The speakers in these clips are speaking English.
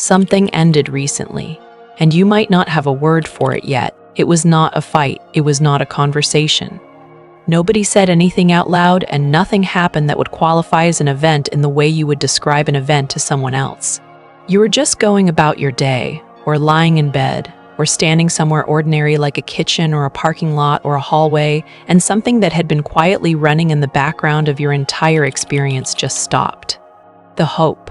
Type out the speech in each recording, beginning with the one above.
Something ended recently, and you might not have a word for it yet. It was not a fight, it was not a conversation. Nobody said anything out loud, and nothing happened that would qualify as an event in the way you would describe an event to someone else. You were just going about your day, or lying in bed, or standing somewhere ordinary like a kitchen or a parking lot or a hallway, and something that had been quietly running in the background of your entire experience just stopped. The hope.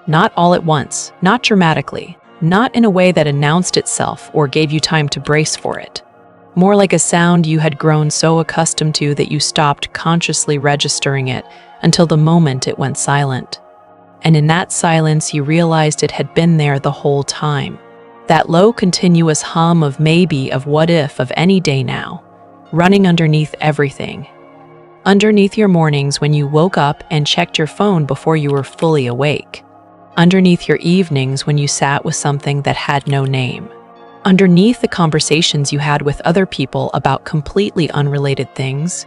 Not all at once, not dramatically, not in a way that announced itself or gave you time to brace for it. More like a sound you had grown so accustomed to that you stopped consciously registering it until the moment it went silent. And in that silence, you realized it had been there the whole time. That low, continuous hum of maybe, of what if, of any day now, running underneath everything. Underneath your mornings when you woke up and checked your phone before you were fully awake. Underneath your evenings when you sat with something that had no name. Underneath the conversations you had with other people about completely unrelated things.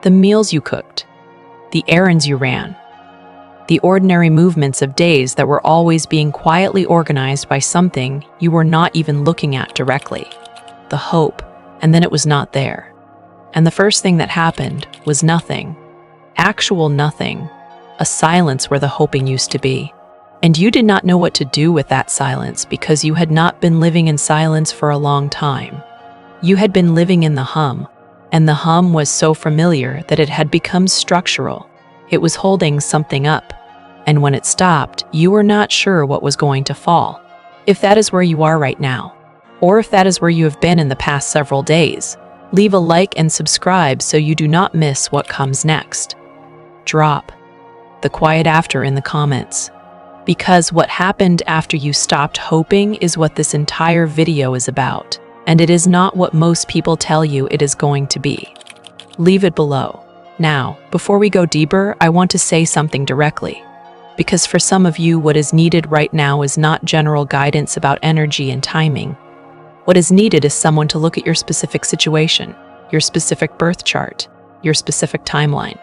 The meals you cooked. The errands you ran. The ordinary movements of days that were always being quietly organized by something you were not even looking at directly. The hope, and then it was not there. And the first thing that happened was nothing. Actual nothing. A silence where the hoping used to be. And you did not know what to do with that silence because you had not been living in silence for a long time. You had been living in the hum, and the hum was so familiar that it had become structural. It was holding something up, and when it stopped, you were not sure what was going to fall. If that is where you are right now, or if that is where you have been in the past several days, leave a like and subscribe so you do not miss what comes next. Drop the quiet after in the comments. Because what happened after you stopped hoping is what this entire video is about, and it is not what most people tell you it is going to be. Leave it below. Now, before we go deeper, I want to say something directly. Because for some of you, what is needed right now is not general guidance about energy and timing. What is needed is someone to look at your specific situation, your specific birth chart, your specific timeline.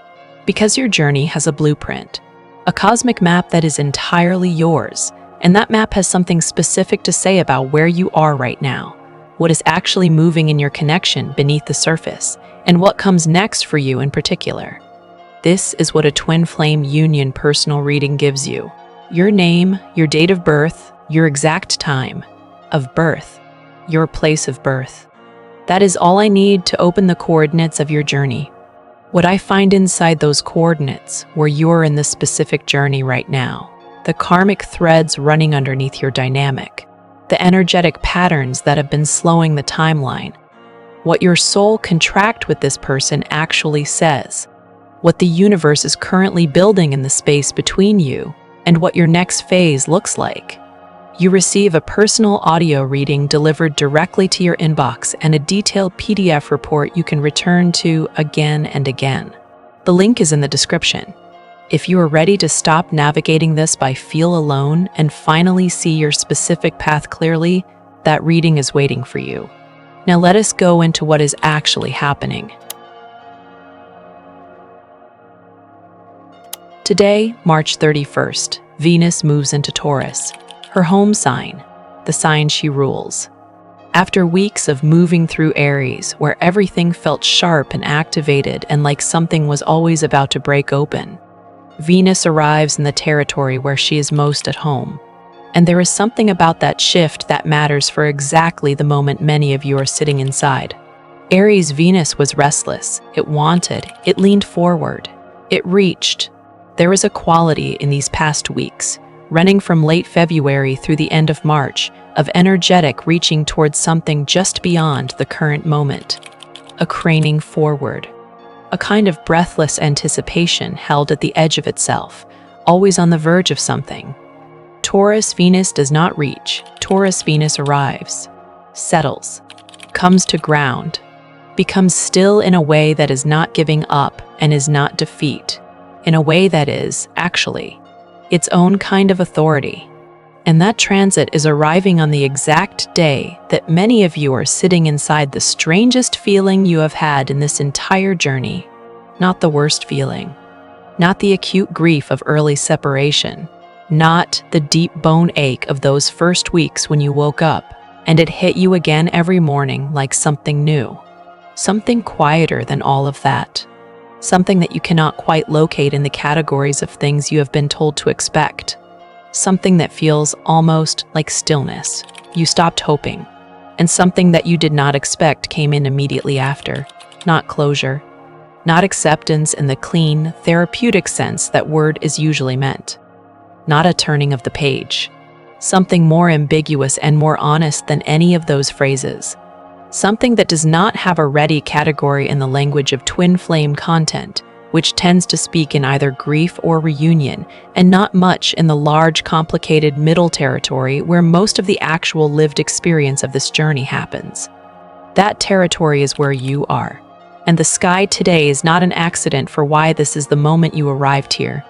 Because your journey has a blueprint, a cosmic map that is entirely yours, and that map has something specific to say about where you are right now, what is actually moving in your connection beneath the surface, and what comes next for you in particular. This is what a twin flame union personal reading gives you. Your name, your date of birth, your exact time of birth, your place of birth. That is all I need to open the coordinates of your journey. What I find inside those coordinates, where you're in this specific journey right now, the karmic threads running underneath your dynamic, the energetic patterns that have been slowing the timeline, what your soul contract with this person actually says, what the universe is currently building in the space between you, and what your next phase looks like. You receive a personal audio reading delivered directly to your inbox and a detailed PDF report you can return to again and again. The link is in the description. If you are ready to stop navigating this by feel alone and finally see your specific path clearly, that reading is waiting for you. Now let us go into what is actually happening. Today, March 31st, Venus moves into Taurus, her home sign, the sign she rules. After weeks of moving through Aries, where everything felt sharp and activated and like something was always about to break open, Venus arrives in the territory where she is most at home. And there is something about that shift that matters for exactly the moment many of you are sitting inside. Aries Venus was restless, it wanted, it leaned forward, it reached. There was a quality in these past weeks, running from late February through the end of March, of energetic reaching towards something just beyond the current moment. A craning forward. A kind of breathless anticipation held at the edge of itself, always on the verge of something. Taurus Venus does not reach. Taurus Venus arrives, settles, comes to ground, becomes still in a way that is not giving up and is not defeat, in a way that is, actually, its own kind of authority. And that transit is arriving on the exact day that many of you are sitting inside the strangest feeling you have had in this entire journey. Not the worst feeling, not the acute grief of early separation, Not the deep bone ache of those first weeks when you woke up and it hit you again every morning like something new. Something quieter than all of that. Something that you cannot quite locate in the categories of things you have been told to expect. Something that feels almost like stillness. You stopped hoping. And something that you did not expect came in immediately after. Not closure. Not acceptance in the clean, therapeutic sense that word is usually meant. Not a turning of the page. Something more ambiguous and more honest than any of those phrases. Something that does not have a ready category in the language of twin flame content, which tends to speak in either grief or reunion, and not much in the large, complicated middle territory where most of the actual lived experience of this journey happens. That territory is where you are. And the sky today is not an accident for why this is the moment you arrived here.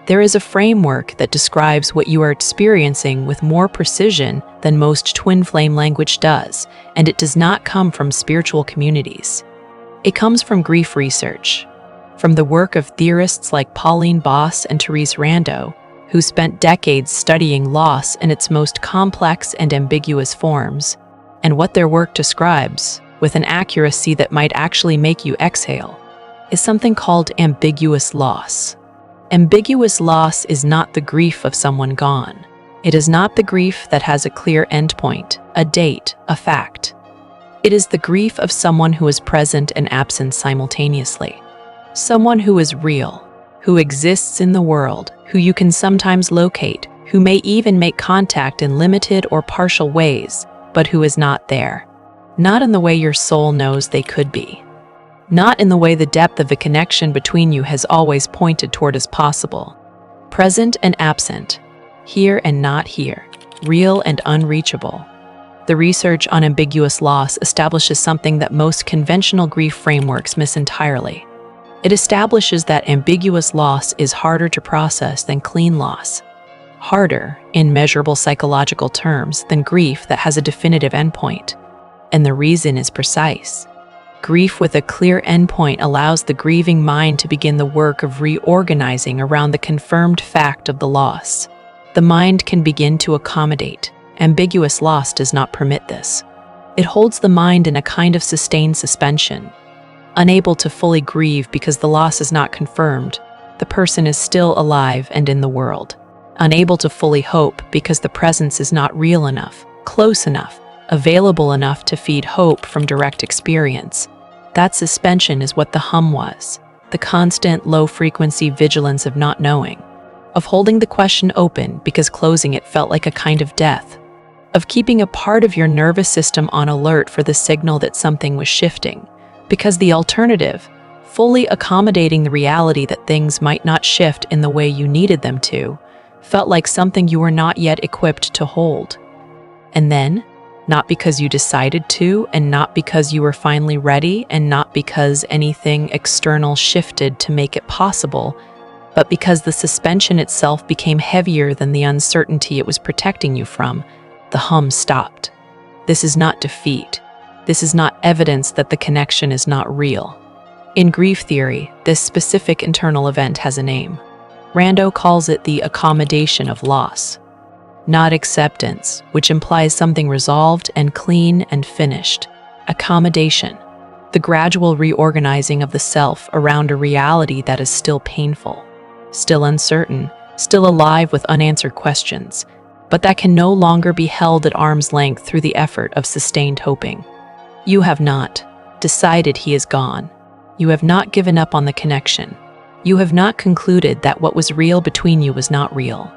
There is a framework that describes what you are experiencing with more precision than most twin flame language does, and it does not come from spiritual communities. It comes from grief research, from the work of theorists like Pauline Boss and Therese Rando, who spent decades studying loss in its most complex and ambiguous forms, and what their work describes, with an accuracy that might actually make you exhale, is something called ambiguous loss. Ambiguous loss is not the grief of someone gone. It is not the grief that has a clear endpoint, a date, a fact. It is the grief of someone who is present and absent simultaneously. Someone who is real, who exists in the world, who you can sometimes locate, who may even make contact in limited or partial ways, but who is not there. Not in the way your soul knows they could be. Not in the way the depth of the connection between you has always pointed toward as possible. Present and absent. Here and not here. Real and unreachable. The research on ambiguous loss establishes something that most conventional grief frameworks miss entirely. It establishes that ambiguous loss is harder to process than clean loss. Harder, in measurable psychological terms, than grief that has a definitive endpoint. And the reason is precise. Grief with a clear endpoint allows the grieving mind to begin the work of reorganizing around the confirmed fact of the loss. The mind can begin to accommodate. Ambiguous loss does not permit this. It holds the mind in a kind of sustained suspension. Unable to fully grieve because the loss is not confirmed, the person is still alive and in the world. Unable to fully hope because the presence is not real enough, close enough, available enough to feed hope from direct experience. That suspension is what the hum was, the constant low-frequency vigilance of not knowing, of holding the question open because closing it felt like a kind of death, of keeping a part of your nervous system on alert for the signal that something was shifting, because the alternative, fully accommodating the reality that things might not shift in the way you needed them to, felt like something you were not yet equipped to hold. And then, not because you decided to, and not because you were finally ready, and not because anything external shifted to make it possible, but because the suspension itself became heavier than the uncertainty it was protecting you from, the hum stopped. This is not defeat. This is not evidence that the connection is not real. In grief theory, this specific internal event has a name. Rando calls it the accommodation of loss. Not acceptance, which implies something resolved and clean and finished. Accommodation, the gradual reorganizing of the self around a reality that is still painful, still uncertain, still alive with unanswered questions, but that can no longer be held at arm's length through the effort of sustained hoping. You have not decided he is gone. You have not given up on the connection. You have not concluded that what was real between you was not real.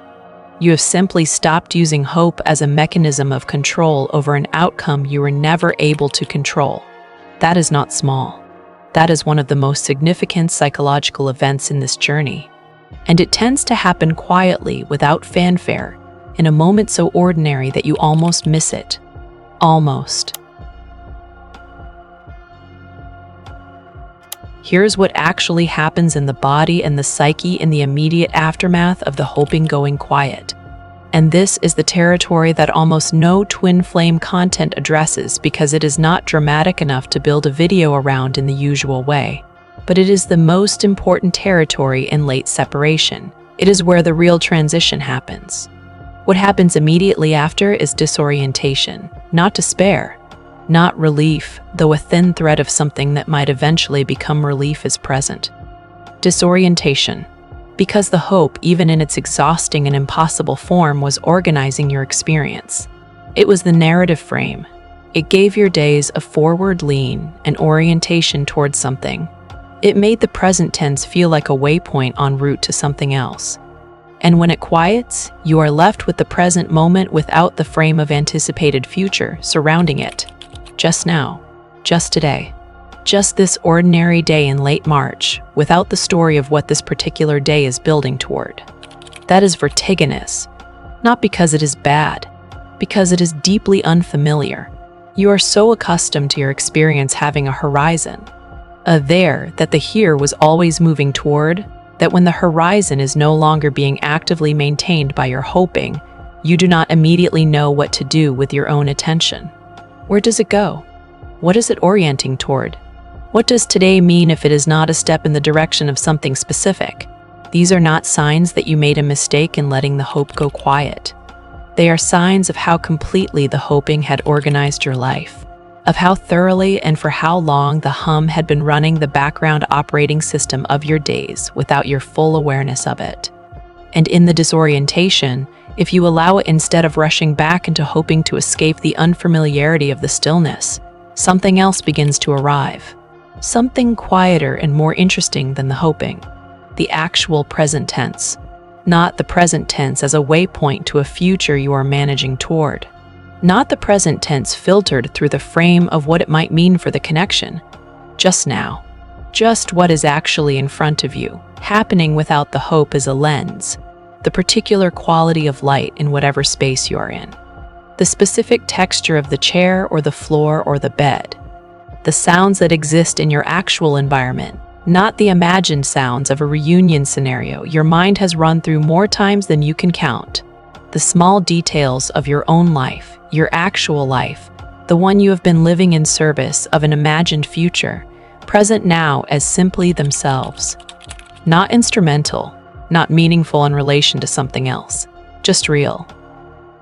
You have simply stopped using hope as a mechanism of control over an outcome you were never able to control. That is not small. That is one of the most significant psychological events in this journey. And it tends to happen quietly, without fanfare, in a moment so ordinary that you almost miss it. Almost. Here's what actually happens in the body and the psyche in the immediate aftermath of the hoping going quiet. And this is the territory that almost no twin flame content addresses because it is not dramatic enough to build a video around in the usual way. but it is the most important territory in late separation. It is where the real transition happens. What happens immediately after is disorientation, not despair, not relief, though a thin thread of something that might eventually become relief is present. Disorientation, because the hope, even in its exhausting and impossible form, was organizing your experience. It was the narrative frame. It gave your days a forward lean, an orientation towards something. It made the present tense feel like a waypoint en route to something else. And when it quiets, you are left with the present moment without the frame of anticipated future surrounding it. Just now, just today, just this ordinary day in late March, without the story of what this particular day is building toward. That is vertiginous, not because it is bad, because it is deeply unfamiliar. You are so accustomed to your experience having a horizon, a there that the here was always moving toward, that when the horizon is no longer being actively maintained by your hoping, you do not immediately know what to do with your own attention. Where does it go? What is it orienting toward? What does today mean if it is not a step in the direction of something specific? These are not signs that you made a mistake in letting the hope go quiet. They are signs of how completely the hoping had organized your life, of how thoroughly and for how long the hum had been running the background operating system of your days without your full awareness of it. And in the disorientation, if you allow it instead of rushing back into hoping to escape the unfamiliarity of the stillness, something else begins to arrive. Something quieter and more interesting than the hoping. The actual present tense. Not the present tense as a waypoint to a future you are managing toward. Not the present tense filtered through the frame of what it might mean for the connection. Just now. Just what is actually in front of you, happening without the hope as a lens. The particular quality of light in whatever space you are in. The specific texture of the chair or the floor or the bed. The sounds that exist in your actual environment, not the imagined sounds of a reunion scenario your mind has run through more times than you can count. The small details of your own life, your actual life, the one you have been living in service of an imagined future, present now as simply themselves. Not instrumental, not meaningful in relation to something else, just real.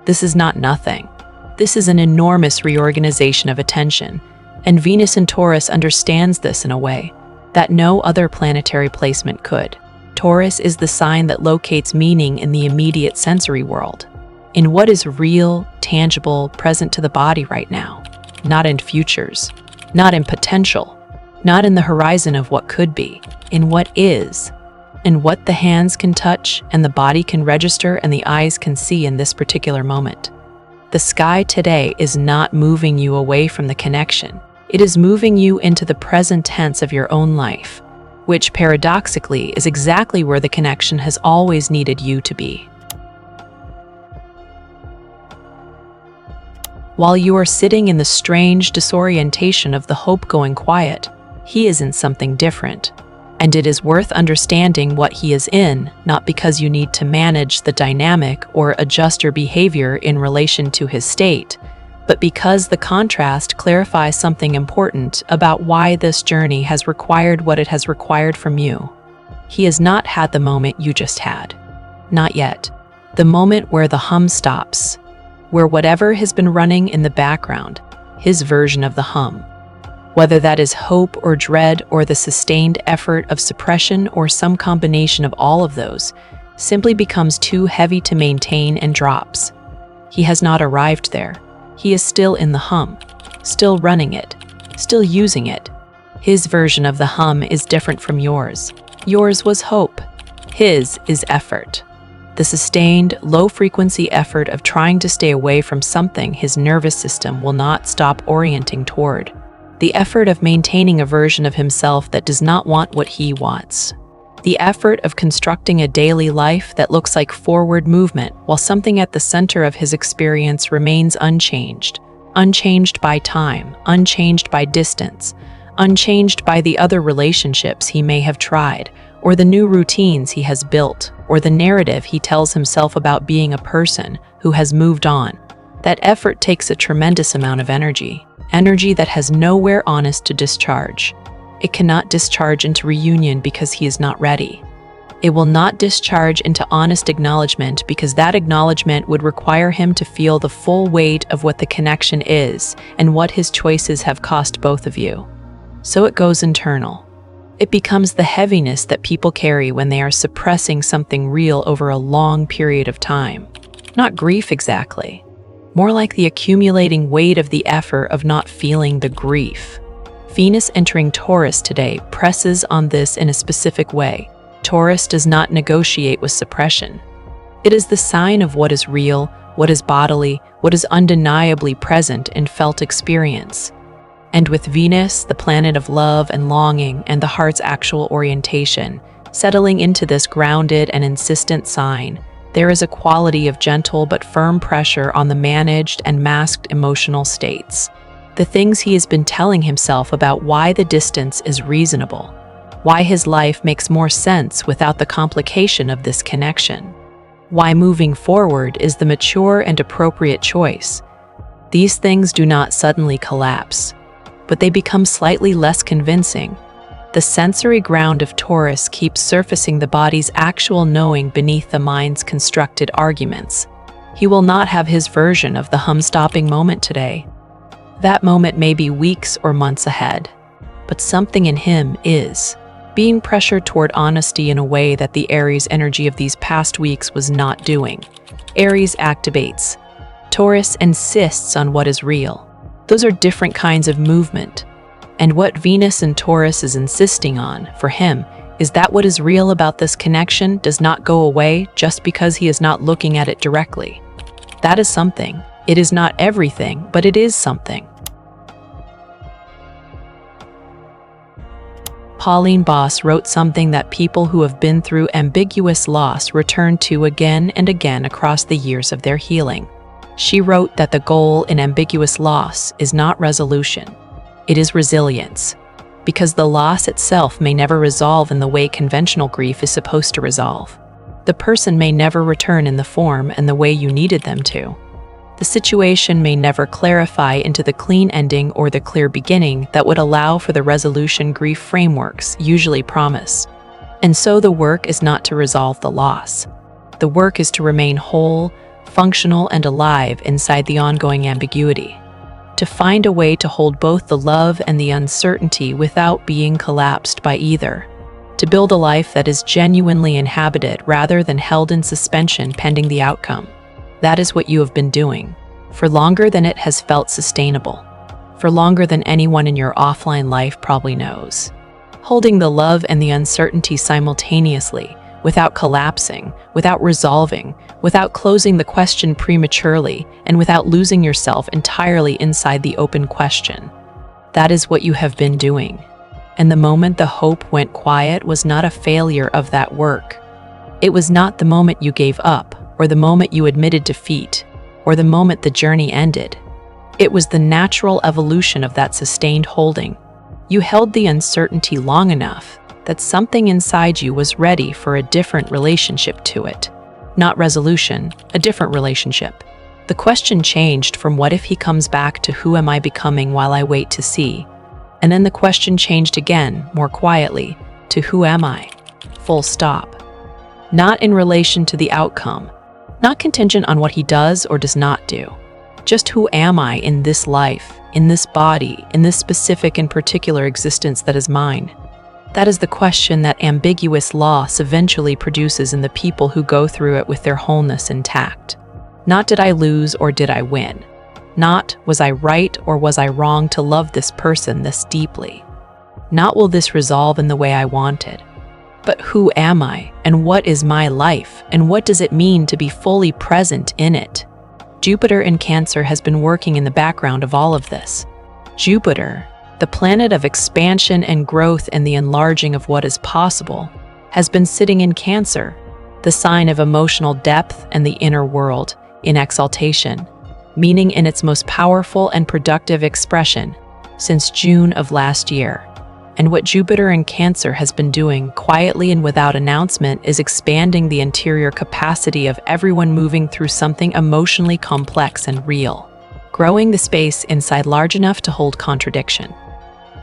This is not nothing. This is an enormous reorganization of attention, and Venus in Taurus understands this in a way that no other planetary placement could. Taurus is the sign that locates meaning in the immediate sensory world, in what is real, tangible, present to the body right now, not in futures, not in potential, not in the horizon of what could be, in what is, in what the hands can touch and the body can register and the eyes can see in this particular moment. The sky today is not moving you away from the connection. It is moving you into the present tense of your own life, which paradoxically is exactly where the connection has always needed you to be. While you are sitting in the strange disorientation of the hope going quiet, he is in something different. And it is worth understanding what he is in, not because you need to manage the dynamic or adjust your behavior in relation to his state, but because the contrast clarifies something important about why this journey has required what it has required from you. He has not had the moment you just had. Not yet. The moment where the hum stops, where whatever has been running in the background, his version of the hum, whether that is hope or dread or the sustained effort of suppression or some combination of all of those, simply becomes too heavy to maintain and drops. He has not arrived there. He is still in the hum, still running it, still using it. His version of the hum is different from yours. Yours was hope. His is effort. The sustained, low-frequency effort of trying to stay away from something his nervous system will not stop orienting toward. The effort of maintaining a version of himself that does not want what he wants. The effort of constructing a daily life that looks like forward movement while something at the center of his experience remains unchanged. Unchanged by time, unchanged by distance, unchanged by the other relationships he may have tried, or the new routines he has built, or the narrative he tells himself about being a person who has moved on. That effort takes a tremendous amount of energy that has nowhere honest to discharge. It cannot discharge into reunion because he is not ready. It will not discharge into honest acknowledgement because that acknowledgement would require him to feel the full weight of what the connection is and what his choices have cost both of you. So it goes internal. It becomes the heaviness that people carry when they are suppressing something real over a long period of time. Not grief exactly. More like the accumulating weight of the effort of not feeling the grief. Venus entering Taurus today presses on this in a specific way. Taurus does not negotiate with suppression. It is the sign of what is real, what is bodily, what is undeniably present in felt experience. And with Venus, the planet of love and longing and the heart's actual orientation, settling into this grounded and insistent sign, there is a quality of gentle but firm pressure on the managed and masked emotional states. The things he has been telling himself about why the distance is reasonable, why his life makes more sense without the complication of this connection, why moving forward is the mature and appropriate choice. These things do not suddenly collapse, but they become slightly less convincing. The sensory ground of Taurus keeps surfacing the body's actual knowing beneath the mind's constructed arguments. He will not have his version of the hum-stopping moment today. That moment may be weeks or months ahead, but something in him is being pressured toward honesty in a way that the Aries energy of these past weeks was not doing. Aries activates. Taurus insists on what is real. Those are different kinds of movement. And what Venus and Taurus is insisting on, for him, is that what is real about this connection does not go away just because he is not looking at it directly. That is something. It is not everything, but it is something. Pauline Boss wrote something that people who have been through ambiguous loss return to again and again across the years of their healing. She wrote that the goal in ambiguous loss is not resolution. It is resilience, because the loss itself may never resolve in the way conventional grief is supposed to resolve. The person may never return in the form and the way you needed them to. The situation may never clarify into the clean ending or the clear beginning that would allow for the resolution grief frameworks usually promise. And so the work is not to resolve the loss. The work is to remain whole, functional, and alive inside the ongoing ambiguity. To find a way to hold both the love and the uncertainty without being collapsed by either. To build a life that is genuinely inhabited rather than held in suspension pending the outcome. That is what you have been doing, for longer than it has felt sustainable, for longer than anyone in your offline life probably knows. Holding the love and the uncertainty simultaneously, without collapsing, without resolving, without closing the question prematurely, and without losing yourself entirely inside the open question. That is what you have been doing. And the moment the hope went quiet was not a failure of that work. It was not the moment you gave up, or the moment you admitted defeat, or the moment the journey ended. It was the natural evolution of that sustained holding. You held the uncertainty long enough that something inside you was ready for a different relationship to it. Not resolution, a different relationship. The question changed from what if he comes back to who am I becoming while I wait to see? And then the question changed again, more quietly, to who am I? Full stop. Not in relation to the outcome, not contingent on what he does or does not do. Just who am I in this life, in this body, in this specific and particular existence that is mine? That is the question that ambiguous loss eventually produces in the people who go through it with their wholeness intact. Not did I lose or did I win? Not was I right or was I wrong to love this person this deeply? Not will this resolve in the way I wanted? But who am I, and what is my life, and what does it mean to be fully present in it? Jupiter in Cancer has been working in the background of all of this. Jupiter, the planet of expansion and growth and the enlarging of what is possible, has been sitting in Cancer, the sign of emotional depth and the inner world, in exaltation, meaning in its most powerful and productive expression, since June of last year. And what Jupiter in Cancer has been doing quietly and without announcement is expanding the interior capacity of everyone moving through something emotionally complex and real, growing the space inside large enough to hold contradiction.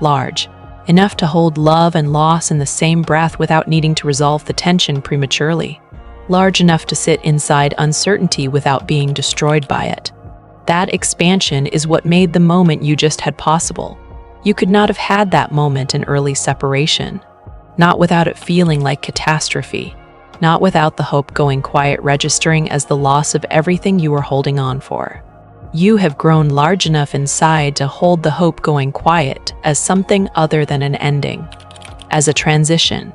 Large, enough to hold love and loss in the same breath without needing to resolve the tension prematurely, large enough to sit inside uncertainty without being destroyed by it. That expansion is what made the moment you just had possible. You could not have had that moment in early separation, not without it feeling like catastrophe, not without the hope going quiet registering as the loss of everything you were holding on for. You have grown large enough inside to hold the hope going quiet as something other than an ending, as a transition,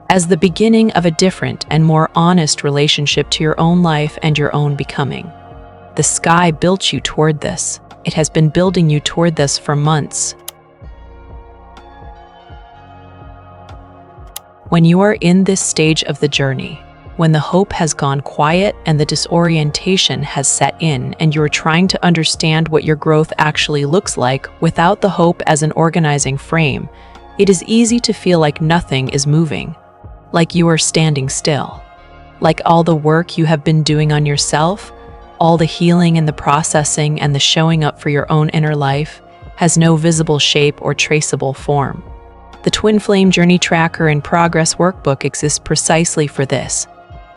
as the beginning of a different and more honest relationship to your own life and your own becoming. The sky built you toward this. It has been building you toward this for months. When you are in this stage of the journey, when the hope has gone quiet and the disorientation has set in and you're trying to understand what your growth actually looks like without the hope as an organizing frame, it is easy to feel like nothing is moving, like you are standing still, like all the work you have been doing on yourself, all the healing and the processing and the showing up for your own inner life has no visible shape or traceable form. The Twin Flame Journey Tracker and Progress Workbook exists precisely for this.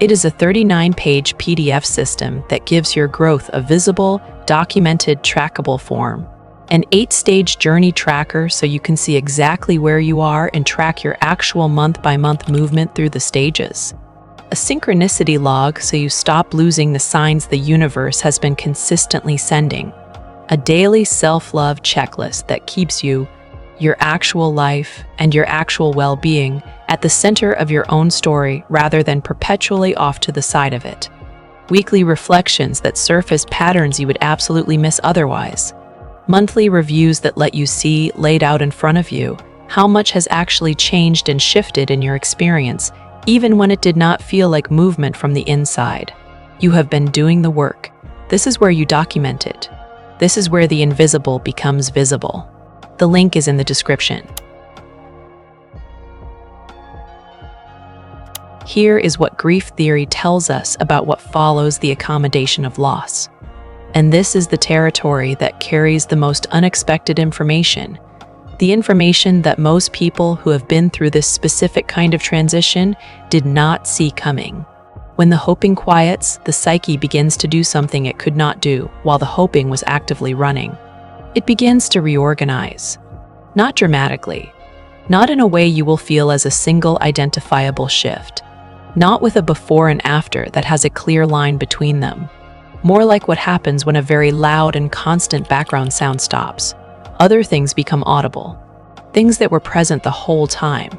It is a 39-page PDF system that gives your growth a visible, documented, trackable form. An 8-stage journey tracker so you can see exactly where you are and track your actual month-by-month movement through the stages. A synchronicity log so you stop losing the signs the universe has been consistently sending. A daily self-love checklist that keeps you, your actual life, and your actual well-being at the center of your own story rather than perpetually off to the side of it. Weekly reflections that surface patterns you would absolutely miss otherwise. Monthly reviews that let you see, laid out in front of you, how much has actually changed and shifted in your experience, even when it did not feel like movement from the inside. You have been doing the work. This is where you document it. This is where the invisible becomes visible. The link is in the description. Here is what grief theory tells us about what follows the accommodation of loss. And this is the territory that carries the most unexpected information, the information that most people who have been through this specific kind of transition did not see coming. When the hoping quiets, the psyche begins to do something it could not do while the hoping was actively running. It begins to reorganize. Not dramatically, not in a way you will feel as a single identifiable shift, not with a before and after that has a clear line between them. More like what happens when a very loud and constant background sound stops. Other things become audible. Things that were present the whole time.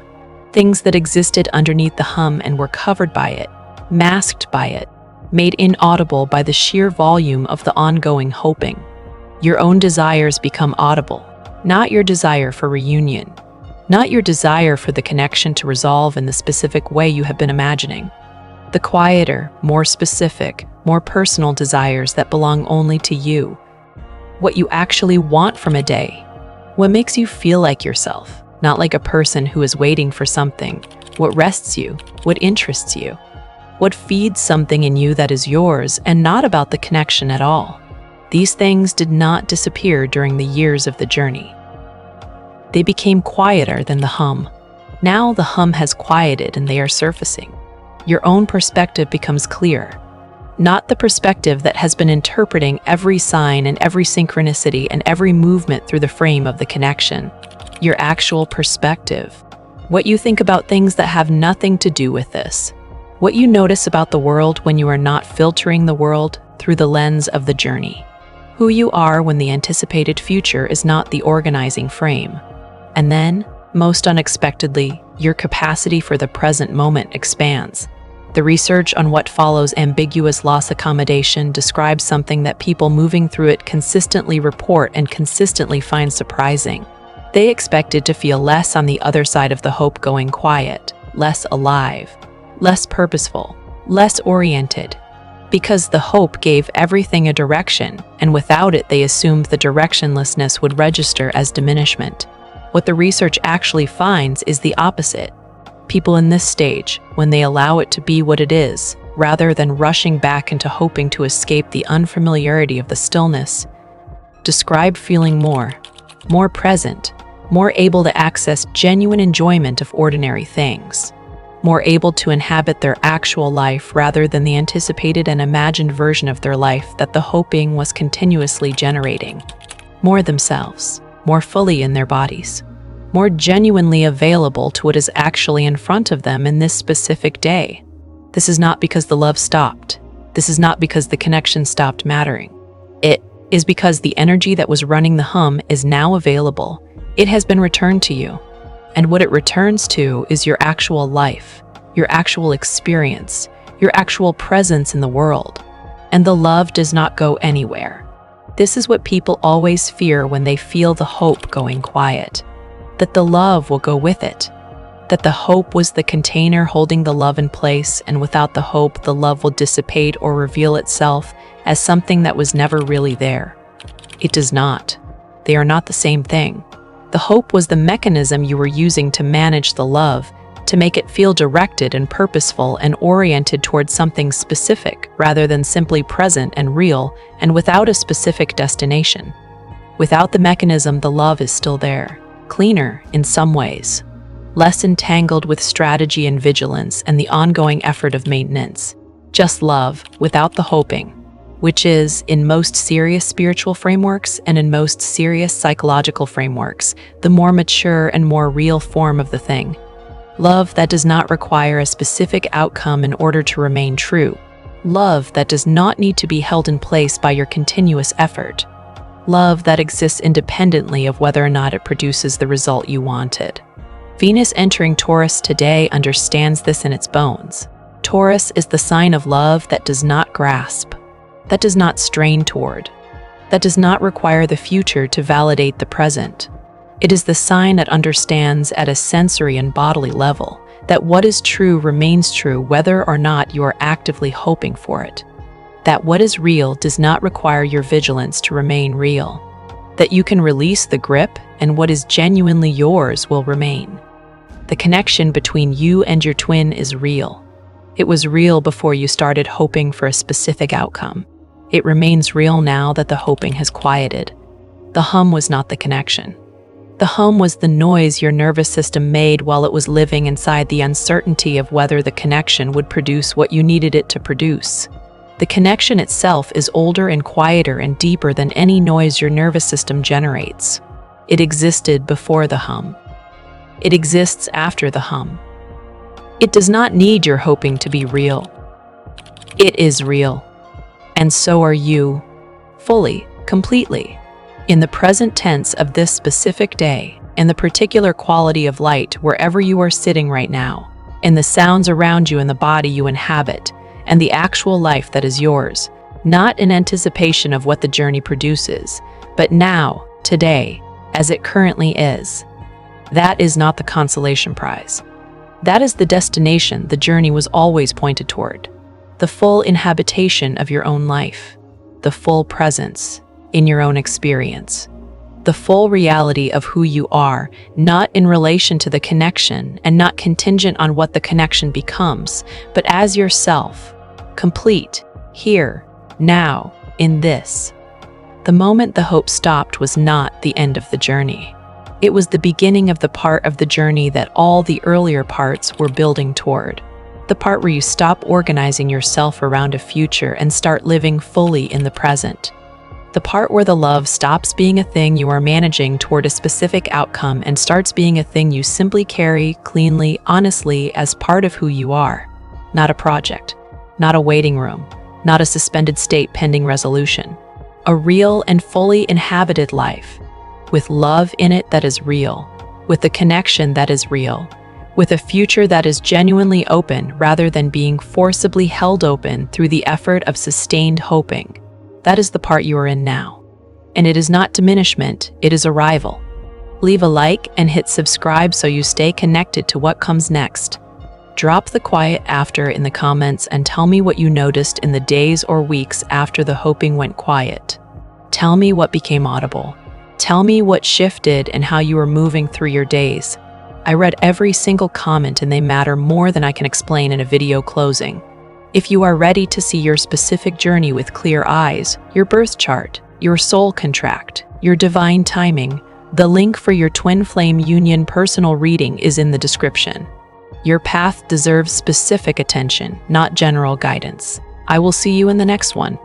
Things that existed underneath the hum and were covered by it, masked by it, made inaudible by the sheer volume of the ongoing hoping. Your own desires become audible, not your desire for reunion, not your desire for the connection to resolve in the specific way you have been imagining. The quieter, more specific, more personal desires that belong only to you. What you actually want from a day. What makes you feel like yourself, not like a person who is waiting for something. What rests you, what interests you. What feeds something in you that is yours and not about the connection at all. These things did not disappear during the years of the journey. They became quieter than the hum. Now the hum has quieted and they are surfacing. Your own perspective becomes clear. Not the perspective that has been interpreting every sign and every synchronicity and every movement through the frame of the connection. Your actual perspective. What you think about things that have nothing to do with this. What you notice about the world when you are not filtering the world through the lens of the journey. Who you are when the anticipated future is not the organizing frame. And then, most unexpectedly, your capacity for the present moment expands. The research on what follows ambiguous loss accommodation describes something that people moving through it consistently report and consistently find surprising. They expected to feel less on the other side of the hope going quiet, less alive, less purposeful, less oriented. Because the hope gave everything a direction, and without it they assumed the directionlessness would register as diminishment. What the research actually finds is the opposite. People in this stage, when they allow it to be what it is, rather than rushing back into hoping to escape the unfamiliarity of the stillness, describe feeling more present, more able to access genuine enjoyment of ordinary things, more able to inhabit their actual life rather than the anticipated and imagined version of their life that the hoping was continuously generating, more themselves, more fully in their bodies, more genuinely available to what is actually in front of them in this specific day. This is not because the love stopped. This is not because the connection stopped mattering. It is because the energy that was running the hum is now available. It has been returned to you. And what it returns to is your actual life, your actual experience, your actual presence in the world. And the love does not go anywhere. This is what people always fear when they feel the hope going quiet, that the love will go with it, that the hope was the container holding the love in place, and without the hope, the love will dissipate or reveal itself as something that was never really there. It does not. They are not the same thing. The hope was the mechanism you were using to manage the love, to make it feel directed and purposeful and oriented towards something specific rather than simply present and real and without a specific destination. Without the mechanism, the love is still there, cleaner in some ways, less entangled with strategy and vigilance and the ongoing effort of maintenance. Just love without the hoping, which is, in most serious spiritual frameworks and in most serious psychological frameworks, the more mature and more real form of the thing. Love that does not require a specific outcome in order to remain true. Love that does not need to be held in place by your continuous effort. Love that exists independently of whether or not it produces the result you wanted. Venus entering Taurus today understands this in its bones. Taurus is the sign of love that does not grasp, that does not strain toward, that does not require the future to validate the present. It is the sign that understands at a sensory and bodily level that what is true remains true whether or not you are actively hoping for it. That what is real does not require your vigilance to remain real. That you can release the grip and what is genuinely yours will remain. The connection between you and your twin is real. It was real before you started hoping for a specific outcome. It remains real now that the hoping has quieted. The hum was not the connection. The hum was the noise your nervous system made while it was living inside the uncertainty of whether the connection would produce what you needed it to produce. The connection itself is older and quieter and deeper than any noise your nervous system generates. It existed before the hum. It exists after the hum. It does not need your hoping to be real. It is real. And so are you, fully, completely, in the present tense of this specific day, in the particular quality of light wherever you are sitting right now, in the sounds around you and the body you inhabit, and the actual life that is yours, not in anticipation of what the journey produces, but now, today, as it currently is. That is not the consolation prize. That is the destination the journey was always pointed toward. The full inhabitation of your own life. The full presence in your own experience. The full reality of who you are, not in relation to the connection and not contingent on what the connection becomes, but as yourself, complete, here, now, in this. The moment the hope stopped was not the end of the journey. It was the beginning of the part of the journey that all the earlier parts were building toward. The part where you stop organizing yourself around a future and start living fully in the present. The part where the love stops being a thing you are managing toward a specific outcome and starts being a thing you simply carry cleanly, honestly, as part of who you are. Not a project, not a waiting room, not a suspended state pending resolution. A real and fully inhabited life, with love in it that is real, with a connection that is real, with a future that is genuinely open rather than being forcibly held open through the effort of sustained hoping. That is the part you are in now. And it is not diminishment, it is arrival. Leave a like and hit subscribe so you stay connected to what comes next. Drop the quiet after in the comments and tell me what you noticed in the days or weeks after the hoping went quiet. Tell me what became audible. Tell me what shifted and how you were moving through your days. I read every single comment and they matter more than I can explain in a video closing. If you are ready to see your specific journey with clear eyes, your birth chart, your soul contract, your divine timing, The link for your twin flame union personal reading is in the description. Your path deserves specific attention, not general guidance. I will see you in the next one.